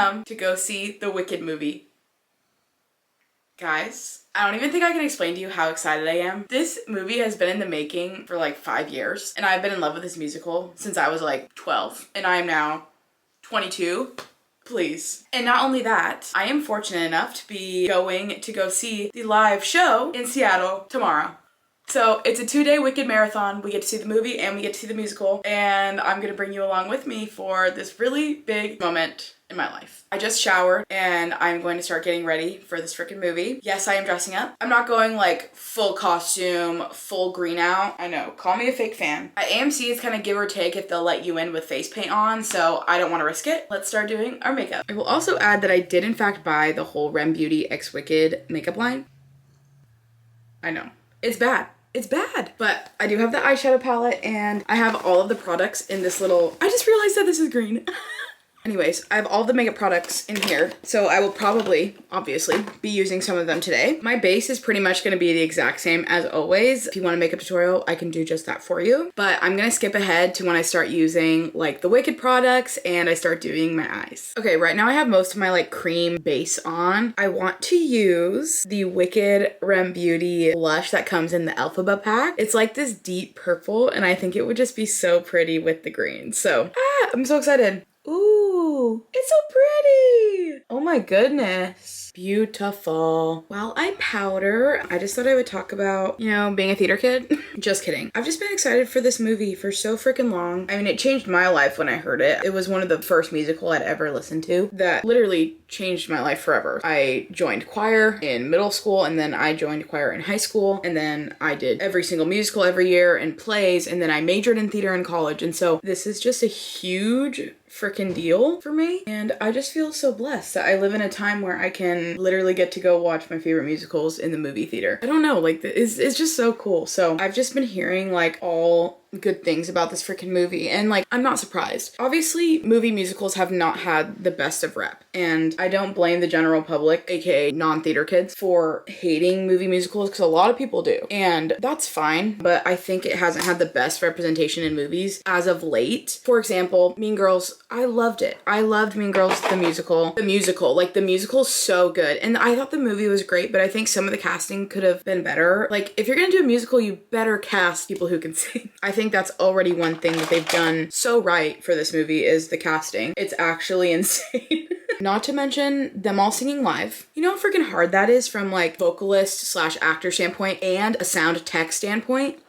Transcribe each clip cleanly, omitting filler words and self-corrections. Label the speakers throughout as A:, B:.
A: come to go see the Wicked movie. Guys, I don't even think I can explain to you how excited I am. This movie has been in the making for like 5 years, and I've been in love with this musical since I was like 12, and I am now 22. Please. And not only that, I am fortunate enough to be going to go see the live show in Seattle tomorrow. So it's a 2-day Wicked marathon. We get to see the movie and we get to see the musical, and I'm gonna bring you along with me for this really big moment in my life. I just showered and I'm going to start getting ready for this freaking movie. Yes, I am dressing up. I'm not going like full costume, full green out. I know, call me a fake fan. At AMC, it's kind of give or take if they'll let you in with face paint on, so I don't want to risk it. Let's start doing our makeup. I will also add that I did in fact buy the whole Rem Beauty X Wicked makeup line. I know, it's bad. It's bad, but I do have the eyeshadow palette and I have all of the products in this little, I just realized that this is green. Anyways, I have all the makeup products in here, so I will probably, obviously, be using some of them today. My base is pretty much gonna be the exact same as always. If you want a makeup tutorial, I can do just that for you. But I'm gonna skip ahead to when I start using like the Wicked products and I start doing my eyes. Okay, right now I have most of my like cream base on. I want to use the Wicked Rem Beauty blush that comes in the Alphaba pack. It's like this deep purple and I think it would just be so pretty with the green. So, I'm so excited. Ooh, it's so pretty. Oh my goodness. Beautiful. While I powder, I just thought I would talk about, you know, being a theater kid. Just kidding. I've just been excited for this movie for so freaking long. I mean, it changed my life when I heard it. It was one of the first musical I'd ever listened to that literally changed my life forever. I joined choir in middle school and then I joined choir in high school and then I did every single musical every year and plays and then I majored in theater in college. And so this is just a huge freaking deal for me, and I just feel so blessed that I live in a time where I can literally get to go watch my favorite musicals in the movie theater. I don't know, like it's just so cool. So I've just been hearing like all good things about this freaking movie and like I'm not surprised. Obviously movie musicals have not had the best of rep and I don't blame the general public, aka non-theater kids, for hating movie musicals because a lot of people do and that's fine, but I think it hasn't had the best representation in movies as of late. For example, Mean Girls, I loved it. I loved Mean Girls the musical. Like the musical's so good and I thought the movie was great, but I think some of the casting could have been better. Like if you're gonna do a musical, you better cast people who can sing. I think that's already one thing that they've done so right for this movie is the casting. It's actually insane. Not to mention them all singing live. You know how freaking hard that is from like vocalist slash actor standpoint and a sound tech standpoint?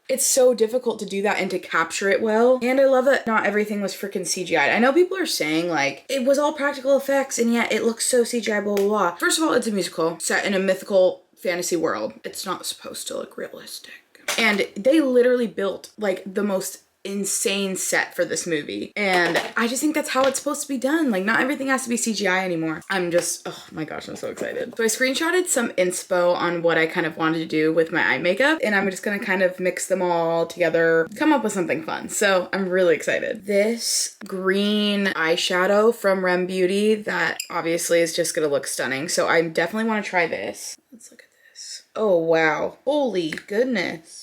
A: It's so difficult to do that and to capture it well. And I love that not everything was freaking CGI'd. I know people are saying like, it was all practical effects and yet it looks so CGI, blah, blah, blah. First of all, it's a musical set in a mythical fantasy world. It's not supposed to look realistic. And they literally built like the most insane set for this movie. And I just think that's how it's supposed to be done. Like not everything has to be CGI anymore. I'm just, oh my gosh, I'm so excited. So I screenshotted some inspo on what I kind of wanted to do with my eye makeup and I'm just gonna kind of mix them all together, come up with something fun. So I'm really excited. This green eyeshadow from Rem Beauty that obviously is just gonna look stunning. So I definitely wanna try this. Let's look at this. Oh wow, holy goodness.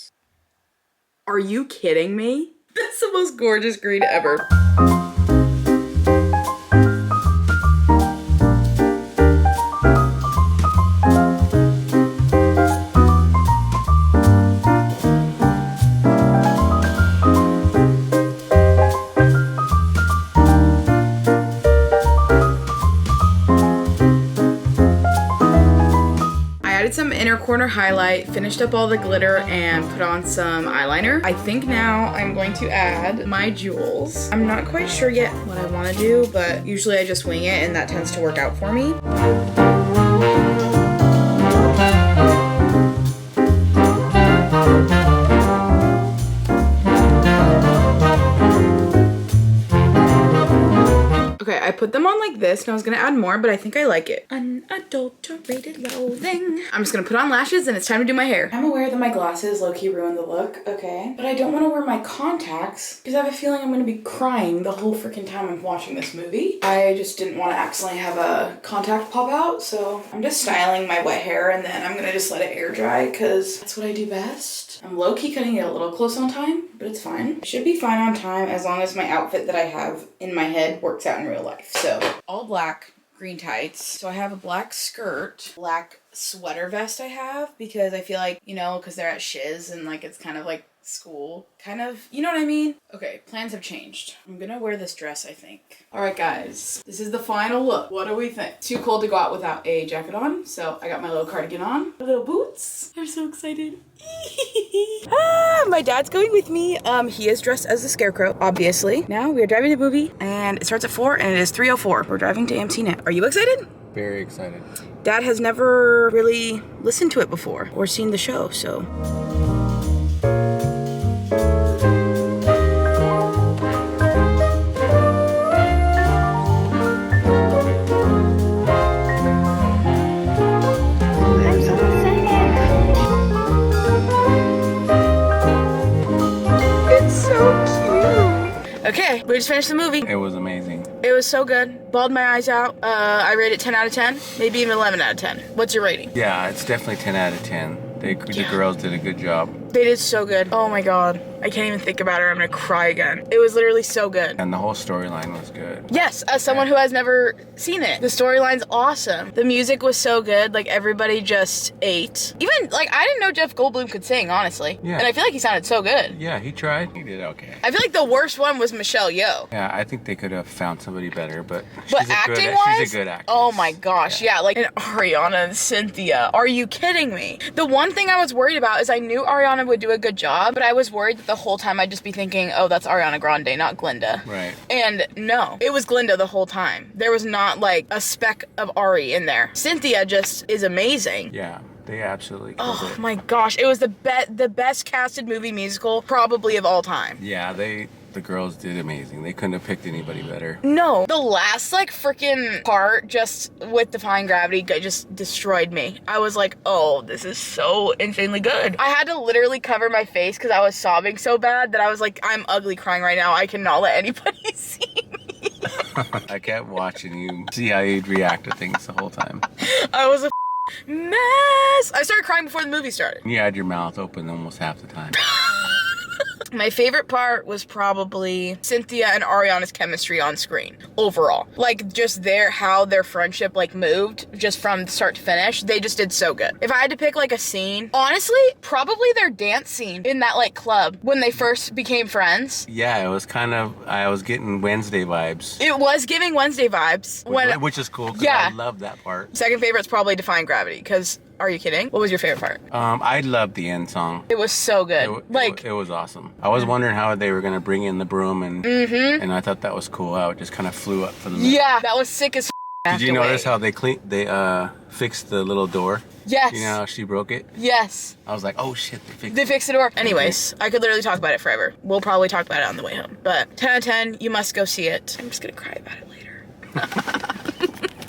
A: Are you kidding me? That's the most gorgeous green ever. Some inner corner highlight, finished up all the glitter and put on some eyeliner. I think now I'm going to add my jewels. I'm not quite sure yet what I want to do, but usually I just wing it and that tends to work out for me. Okay, I put them on like this and I was gonna add more, but I think I like it. Unadulterated loathing. I'm just gonna put on lashes and it's time to do my hair. I'm aware that my glasses low-key ruined the look, okay? But I don't wanna wear my contacts because I have a feeling I'm gonna be crying the whole freaking time I'm watching this movie. I just didn't wanna accidentally have a contact pop out, so I'm just styling my wet hair and then I'm gonna just let it air dry because that's what I do best. I'm low-key cutting it a little close on time, but it's fine. It should be fine on time as long as my outfit that I have in my head works out in real life. So all black green tights. So I have a black skirt, black sweater vest I have because I feel like, you know, because they're at Shiz and like it's kind of like school, kind of, you know what I mean? Okay, plans have changed. I'm gonna wear this dress, I think. All right, guys, this is the final look. What do we think? Too cold to go out without a jacket on, so I got my little cardigan on, my little boots. I'm so excited. My dad's going with me. He is dressed as the Scarecrow, obviously. Now we are driving to the movie, and it starts at 4, and it is 3:04. We're driving to AMC now. Are you excited?
B: Very excited.
A: Dad has never really listened to it before or seen the show, so. Okay, we just finished the movie.
B: It was amazing.
A: It was so good. Bawled my eyes out. I rate it 10 out of 10, maybe even 11 out of 10. What's your rating?
B: Yeah, it's definitely 10 out of 10. The girls did a good job.
A: They did so good. Oh my god. I can't even think about it. I'm gonna cry again. It was literally so good.
B: And the whole storyline was good.
A: Yes, as someone who has never seen it. The storyline's awesome. The music was so good. Like, everybody just ate. Even, like, I didn't know Jeff Goldblum could sing, honestly.
B: Yeah.
A: And I feel like he sounded so good.
B: Yeah, he tried. He did okay.
A: I feel like the worst one was Michelle Yeoh.
B: Yeah, I think they could have found somebody better, but
A: acting-wise,
B: she's a good actress.
A: Oh my gosh, yeah, like, and Ariana and Cynthia. Are you kidding me? The one thing I was worried about is I knew Ariana would do a good job, but I was worried that the whole time I'd just be thinking, oh, that's Ariana Grande, not Glinda.
B: Right.
A: And no, it was Glinda the whole time. There was not like a speck of Ari in there. Cynthia just is amazing.
B: Yeah, they absolutely killed it.
A: Oh my gosh, it was the best casted movie musical probably of all time.
B: Yeah, the girls did amazing. They couldn't have picked anybody better.
A: No, the last like freaking part just with Defying Gravity just destroyed me. I was like, oh, this is so insanely good. I had to literally cover my face because I was sobbing so bad that I was like, I'm ugly crying right now. I cannot let anybody see me.
B: I kept watching you see how you'd react to things the whole time.
A: I was a mess. I started crying before the movie started.
B: You had your mouth open almost half the time.
A: My favorite part was probably Cynthia and Ariana's chemistry on screen overall. Like, just how their friendship like moved just from start to finish. They just did so good. If I had to pick like a scene, honestly, probably their dance scene in that like club when they first became friends.
B: Yeah, it was kind of, I was getting Wednesday vibes.
A: It was giving Wednesday vibes.
B: Which is cool because
A: yeah.
B: I love that part.
A: Second favorite's probably Defying Gravity because are you kidding? What was your favorite part?
B: I loved the end song.
A: It was so good.
B: It was awesome. I was wondering how they were gonna bring in the broom and I thought that was cool how it just kind of flew up for the minute.
A: Yeah, that was sick as
B: Did you notice how they fixed the little door?
A: Yes.
B: You know how she broke it?
A: Yes.
B: I was like, oh shit,
A: they fixed the door. Anyways, I could literally talk about it forever. We'll probably talk about it on the way home. But 10 out of 10, you must go see it. I'm just gonna cry about it later.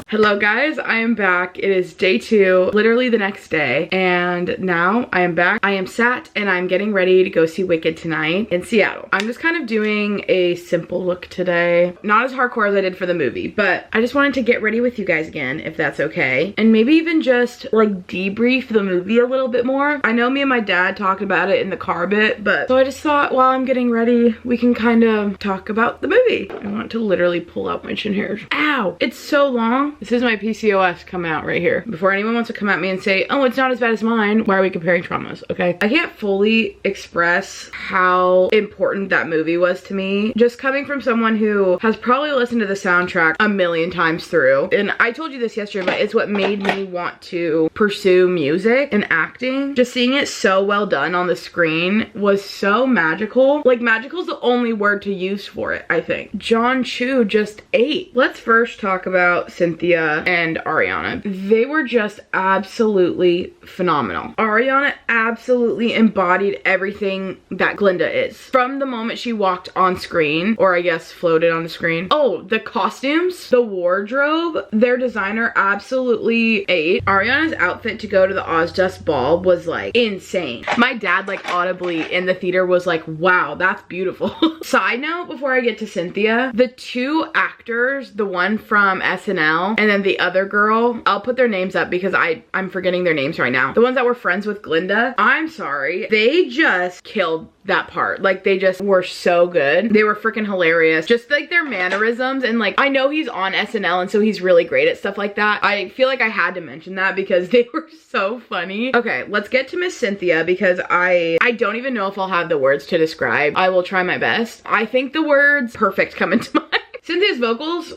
A: Hello guys, I am back. It is day 2, literally the next day, and now I am back. I am sat and I'm getting ready to go see Wicked tonight in Seattle. I'm just kind of doing a simple look today. Not as hardcore as I did for the movie, but I just wanted to get ready with you guys again, if that's okay. And maybe even just like debrief the movie a little bit more. I know me and my dad talked about it in the car a bit, but so I just thought while I'm getting ready, we can kind of talk about the movie. I want to literally pull out my chin hairs. Ow, it's so long. This is my PCOS coming out right here. Before anyone wants to come at me and say, oh, it's not as bad as mine, why are we comparing traumas, okay? I can't fully express how important that movie was to me. Just coming from someone who has probably listened to the soundtrack a million times through. And I told you this yesterday, but it's what made me want to pursue music and acting. Just seeing it so well done on the screen was so magical. Like, magical is the only word to use for it, I think. John Chu just ate. Let's first talk about Cynthia and Ariana. They were just absolutely phenomenal. Ariana absolutely embodied everything that Glinda is. From the moment she walked on screen, or I guess floated on the screen. Oh, the costumes, the wardrobe, their designer absolutely ate. Ariana's outfit to go to the Ozdust ball was like insane. My dad like audibly in the theater was like, wow, that's beautiful. Side note before I get to Cynthia, the two actors, the one from SNL And then the other girl, I'll put their names up because I'm forgetting their names right now. The ones that were friends with Glinda, I'm sorry, they just killed that part. Like, they just were so good. They were freaking hilarious. Just like their mannerisms, and like, I know he's on SNL and so he's really great at stuff like that. I feel like I had to mention that because they were so funny. Okay, let's get to Miss Cynthia because I don't even know if I'll have the words to describe. I will try my best. I think the words perfect come into mind. Cynthia's vocals,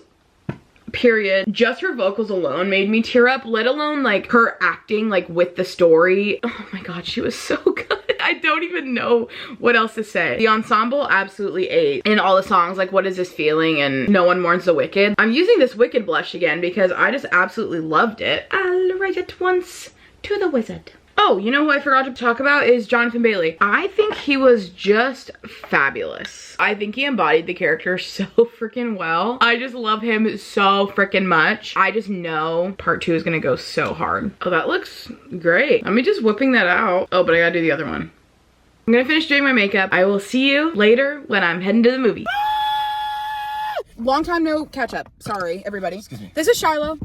A: period. Just her vocals alone made me tear up, let alone like her acting like with the story. Oh my god, she was so good. I don't even know what else to say. The ensemble absolutely ate in all the songs, like What Is This Feeling and No One Mourns the Wicked. I'm using this Wicked blush again because I just absolutely loved it. I'll write it once to the wizard. Oh, you know who I forgot to talk about is Jonathan Bailey. I think he was just fabulous. I think he embodied the character so freaking well. I just love him so freaking much. I just know part 2 is gonna go so hard. Oh, that looks great. Let me just whipping that out. Oh, but I gotta do the other one. I'm gonna finish doing my makeup. I will see you later when I'm heading to the movie. Long time no catch up. Sorry, everybody. Excuse me. This is Shiloh.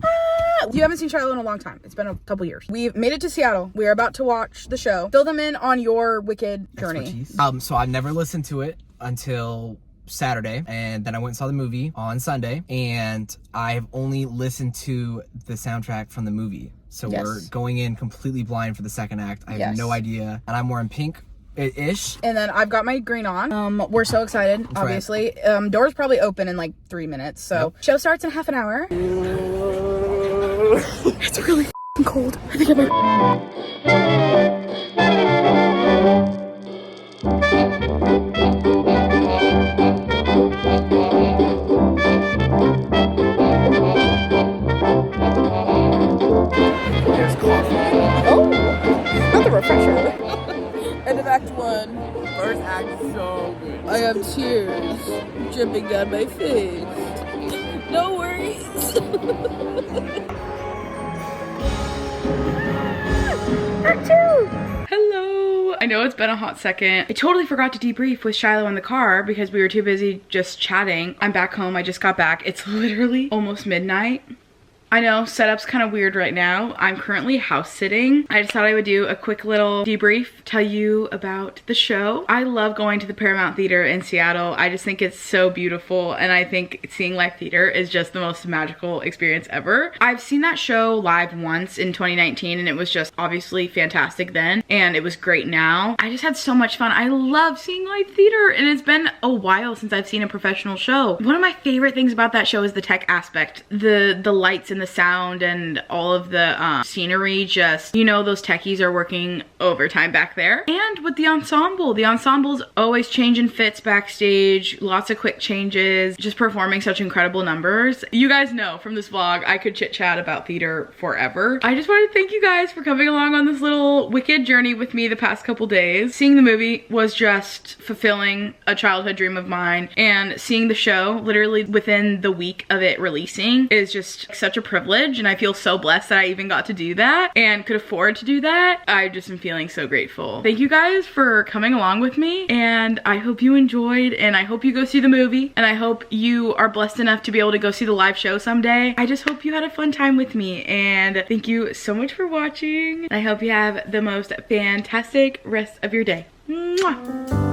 A: You haven't seen Shiloh in a long time. It's been a couple years. We've made it to Seattle. We are about to watch the show. Fill them in on your Wicked journey.
C: So I never listened to it until Saturday, and then I went and saw the movie on Sunday, and I've only listened to the soundtrack from the movie. So we're going in completely blind for the second act. I have no idea, and I'm wearing pink. Ish.
A: And then I've got my green on. We're so excited, obviously. Right. Doors probably open in like 3 minutes. So show starts in half an hour. It's really cold. I think I might.
C: There's coffee.
A: Oh, not the refresher. End of Act 1.
C: First act is so good.
A: I have tears dripping down my face. No worries. Act 2. Hello. I know it's been a hot second. I totally forgot to debrief with Shiloh in the car because we were too busy just chatting. I'm back home. I just got back. It's literally almost midnight. I know, setup's kind of weird right now. I'm currently house sitting. I just thought I would do a quick little debrief, tell you about the show. I love going to the Paramount Theater in Seattle. I just think it's so beautiful, and I think seeing live theater is just the most magical experience ever. I've seen that show live once in 2019, and it was just obviously fantastic then, and it was great now. I just had so much fun. I love seeing live theater, and it's been a while since I've seen a professional show. One of my favorite things about that show is the tech aspect, the lights and the sound and all of the scenery. Just, you know, those techies are working overtime back there. And with the ensemble's always changing fits backstage, lots of quick changes, just performing such incredible numbers. You guys know from this vlog I could chit chat about theater forever. I just wanted to thank you guys for coming along on this little Wicked journey with me the past couple days. Seeing the movie was just fulfilling a childhood dream of mine, and seeing the show literally within the week of it releasing is just such a privilege, and I feel so blessed that I even got to do that and could afford to do that. I just am feeling so grateful. Thank you guys for coming along with me, and I hope you enjoyed, and I hope you go see the movie, and I hope you are blessed enough to be able to go see the live show someday. I just hope you had a fun time with me, and thank you so much for watching. I hope you have the most fantastic rest of your day. Mwah!